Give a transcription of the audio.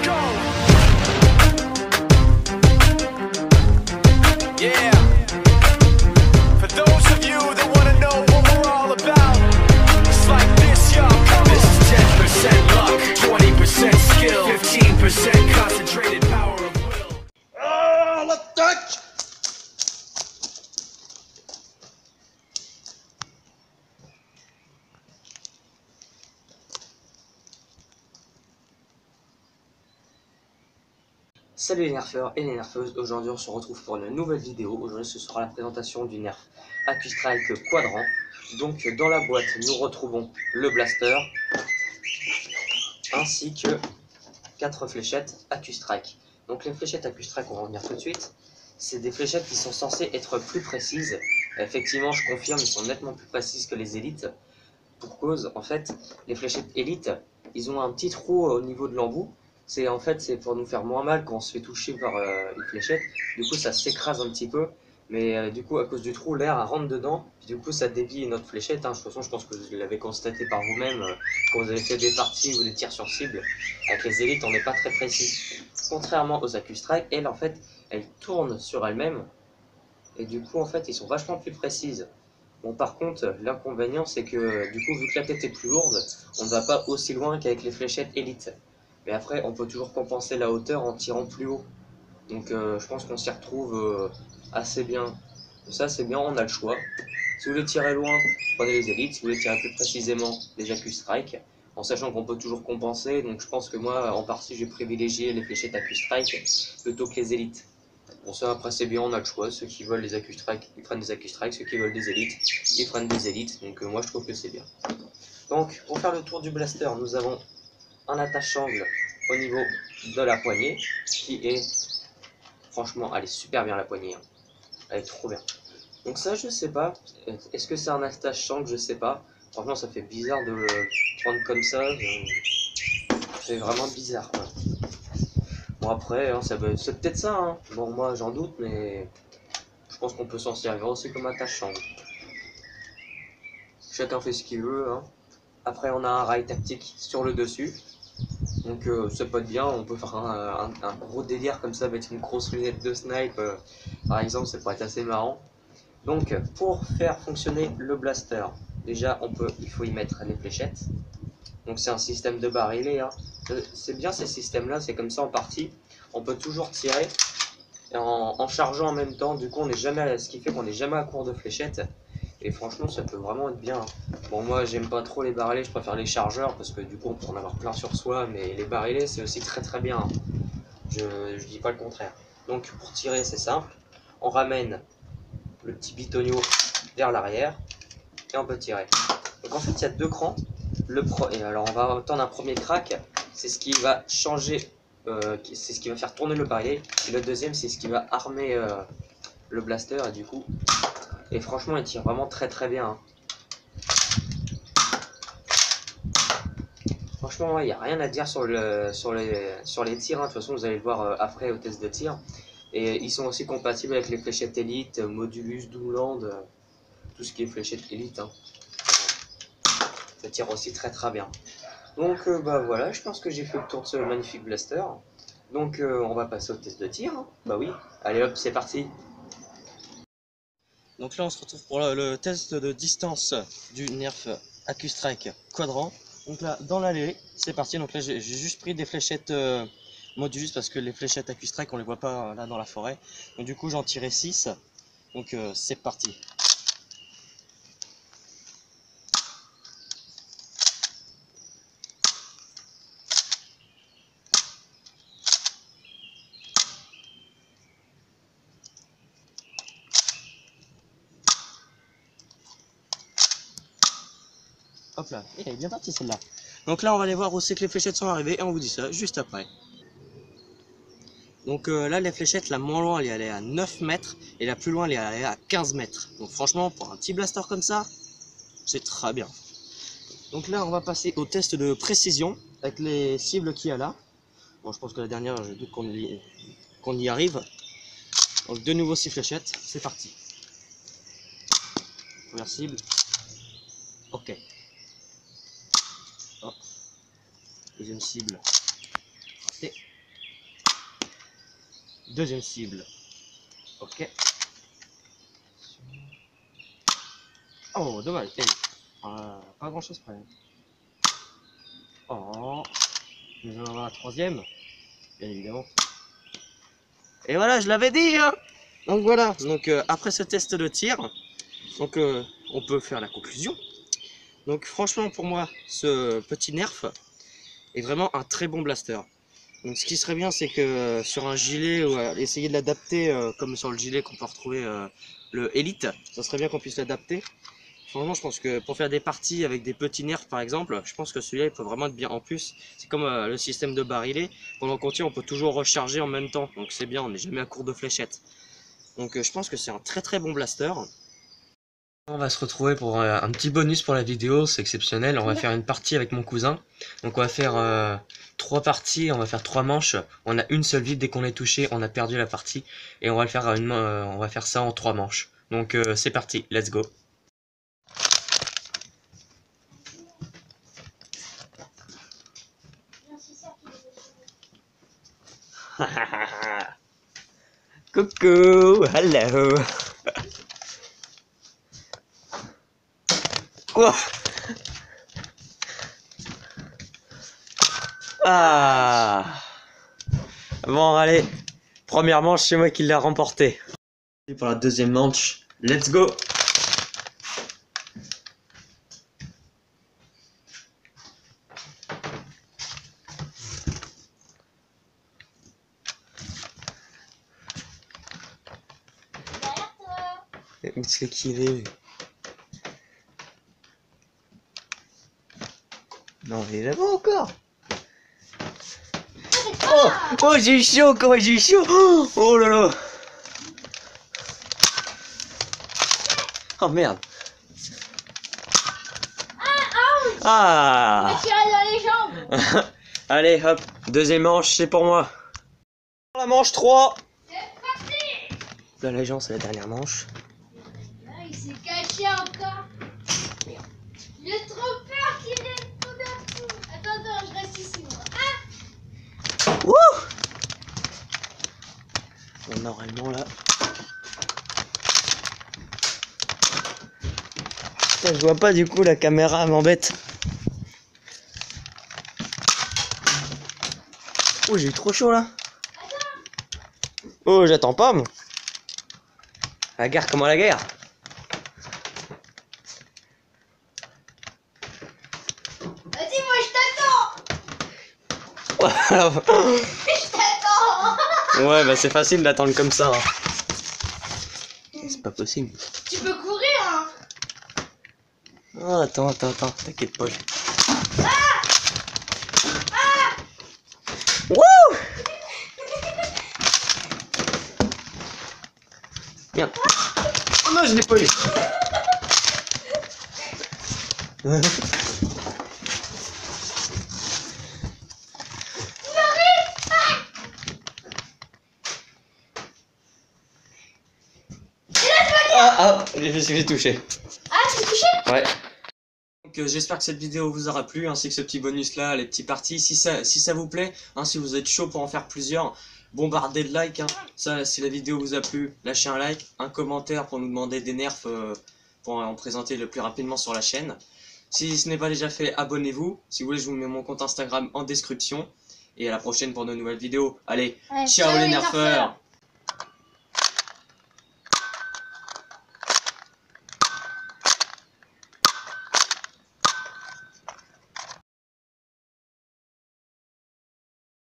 go. Yeah. For those of you that want to know what we're all about, it's like this, y'all. This is 10% luck, 20% skill, 15% concentrated power of will. Oh, let's touch! Salut les nerfeurs et les nerfeuses, aujourd'hui on se retrouve pour une nouvelle vidéo. Aujourd'hui ce sera la présentation du nerf AccuStrike Quadrant. Donc dans la boîte nous retrouvons le blaster ainsi que 4 fléchettes AccuStrike. Donc les fléchettes AccuStrike, on va revenir tout de suite, c'est des fléchettes qui sont censées être plus précises. Effectivement je confirme, elles sont nettement plus précises que les élites. Pour cause, en fait, les fléchettes élites, ils ont un petit trou au niveau de l'embout. C'est pour nous faire moins mal quand on se fait toucher par une fléchette. Du coup ça s'écrase un petit peu, mais du coup à cause du trou l'air rentre dedans, puis du coup ça débille notre fléchette. De toute façon je pense que vous l'avez constaté par vous-même quand vous avez fait des parties ou des tirs sur cible. Avec les élites on n'est pas très précis. Contrairement aux AccuStrike, elles en fait elles tournent sur elles-mêmes et du coup en fait ils sont vachement plus précises. Bon, par contre, l'inconvénient, c'est que du coup, vu que la tête est plus lourde, on ne va pas aussi loin qu'avec les fléchettes élites. Mais après, on peut toujours compenser la hauteur en tirant plus haut. Donc, je pense qu'on s'y retrouve assez bien. Donc ça, c'est bien, on a le choix. Si vous voulez tirer loin, prenez les élites. Si vous voulez tirer plus précisément, les AccuStrike. En sachant qu'on peut toujours compenser. Donc, je pense que moi, en partie, j'ai privilégié les fléchettes AccuStrike plutôt que les élites. Bon, ça après c'est bien, on a le choix. Ceux qui veulent les AccuStrike, ils prennent des AccuStrike. Ceux qui veulent des élites, ils prennent des élites. Donc moi je trouve que c'est bien. Donc pour faire le tour du blaster, nous avons un attache-angle au niveau de la poignée qui est, franchement, elle est super bien la poignée. Hein. Elle est trop bien. Donc ça je sais pas. Est-ce que c'est un attache-angle? Je sais pas. Franchement ça fait bizarre de le prendre comme ça. C'est vraiment bizarre. Quoi. Bon après, hein, c'est peut-être ça. Hein. Bon moi j'en doute, mais je pense qu'on peut s'en servir aussi comme attache-angle. Chacun fait ce qu'il veut. Hein. Après, on a un rail tactique sur le dessus. Donc, ça peut être bien. On peut faire un gros délire comme ça avec une grosse lunette de snipe. Par exemple, ça pourrait être assez marrant. Donc, pour faire fonctionner le blaster, déjà, il faut y mettre les fléchettes. Donc, c'est un système de barillet. Hein. C'est bien ces systèmes-là. C'est comme ça en partie. On peut toujours tirer en chargeant en même temps. Du coup, ce qui fait qu'on n'est jamais à court de fléchettes. Et franchement, ça peut vraiment être bien. Bon, moi, j'aime pas trop les barilets, je préfère les chargeurs parce que du coup, on peut en avoir plein sur soi. Mais les barilets, c'est aussi très très bien. Je dis pas le contraire. Donc, pour tirer, c'est simple. On ramène le petit bitonio vers l'arrière et on peut tirer. Donc, en fait, il y a deux crans. Et alors, on va entendre un premier crack. C'est ce qui va changer, c'est ce qui va faire tourner le barillet. Et le deuxième, c'est ce qui va armer le blaster. Et du coup, et franchement, il tire vraiment très très bien. Hein. Franchement, il n'y a rien à dire sur les tirs. Hein. De toute façon, vous allez le voir après au test de tir. Et ils sont aussi compatibles avec les fléchettes Elite, Modulus, Doomland, tout ce qui est fléchettes Elite. Hein. Ça tire aussi très très bien. Donc bah voilà, je pense que j'ai fait le tour de ce magnifique blaster. Donc on va passer au test de tir. Hein. Bah oui, allez hop, c'est parti. Donc là on se retrouve pour le test de distance du Nerf AccuStrike Quadrant. Donc là dans l'allée, c'est parti. Donc là j'ai juste pris des fléchettes Modulus parce que les fléchettes AccuStrike on les voit pas là dans la forêt. Donc du coup j'en tirais 6. Donc c'est parti. Hop là, elle est bien partie celle-là. Donc là on va aller voir où c'est que les fléchettes sont arrivées et on vous dit ça juste après. Donc là les fléchettes, la moins loin elle est allée à 9 mètres et la plus loin elle est allée à 15 mètres. Donc franchement pour un petit blaster comme ça, c'est très bien. Donc là on va passer au test de précision avec les cibles qu'il y a là. Bon je pense que la dernière, je doute qu'on y arrive. Donc de nouveau 6 fléchettes, c'est parti. Première cible. Ok. Oh. Deuxième cible. Raté. Deuxième cible. Ok. Oh, dommage. Pas grand chose près. Oh. Nous allons avoir la troisième. Bien évidemment. Et voilà, je l'avais dit, hein. Donc voilà. Donc après ce test de tir, donc on peut faire la conclusion. Donc franchement, pour moi, ce petit nerf est vraiment un très bon blaster. Donc ce qui serait bien, c'est que sur un gilet, ou essayer de l'adapter comme sur le gilet qu'on peut retrouver le Elite, ça serait bien qu'on puisse l'adapter. Franchement, je pense que pour faire des parties avec des petits nerfs par exemple, je pense que celui-là il peut vraiment être bien. En plus, c'est comme le système de barillet. Pendant qu'on tire, on peut toujours recharger en même temps. Donc c'est bien, on n'est jamais à court de fléchettes. Donc je pense que c'est un très bon blaster. On va se retrouver pour un petit bonus pour la vidéo, c'est exceptionnel. On va faire une partie avec mon cousin. Donc on va faire 3 parties, on va faire 3 manches. On a une seule vie, dès qu'on est touché, on a perdu la partie. Et on va le faire on va faire ça en 3 manches. Donc c'est parti, let's go. Coucou, hello. Quoi? Ah. Bon allez, première manche, c'est moi qui l'ai remporté. Pour la deuxième manche, let's go. Où c'est qu'il est? Non, il est là-bas encore. Oh, j'ai eu chaud, comment j'ai eu chaud. Oh là là. Oh merde. Ah. On va tirer dans les jambes. Allez, hop, deuxième manche, c'est pour moi. La manche 3. C'est parti. La légende, c'est la dernière manche. Ah, il s'est caché encore. J'ai trop peur qu'il ait tout d'un coup. Attends, je reste ici moi. Ah. Wouh. Bon, normalement là. Putain, je vois pas du coup, la caméra m'embête. Oh, j'ai eu trop chaud là. Oh, j'attends pas moi. La guerre, comment la guerre? Vas-y, moi je t'attends. Je t'attends. Ouais, bah c'est facile d'attendre comme ça. Hein. C'est pas possible. Tu peux courir, hein. Oh, attends, t'inquiète pas. Wouh! Merde. Oh non, je l'ai pas eu. Ah, j'ai touché. Ah, tu es touché? Ouais. Donc j'espère que cette vidéo vous aura plu, ainsi que ce petit bonus là, les petits parties. Si ça vous plaît, hein, si vous êtes chaud pour en faire plusieurs, bombardez de likes. Hein. Ça, si la vidéo vous a plu, lâchez un like, un commentaire pour nous demander des nerfs pour en présenter le plus rapidement sur la chaîne. Si ce n'est pas déjà fait, abonnez-vous. Si vous voulez, je vous mets mon compte Instagram en description. Et à la prochaine pour de nouvelles vidéos. Allez, Ouais, ciao les nerfeurs!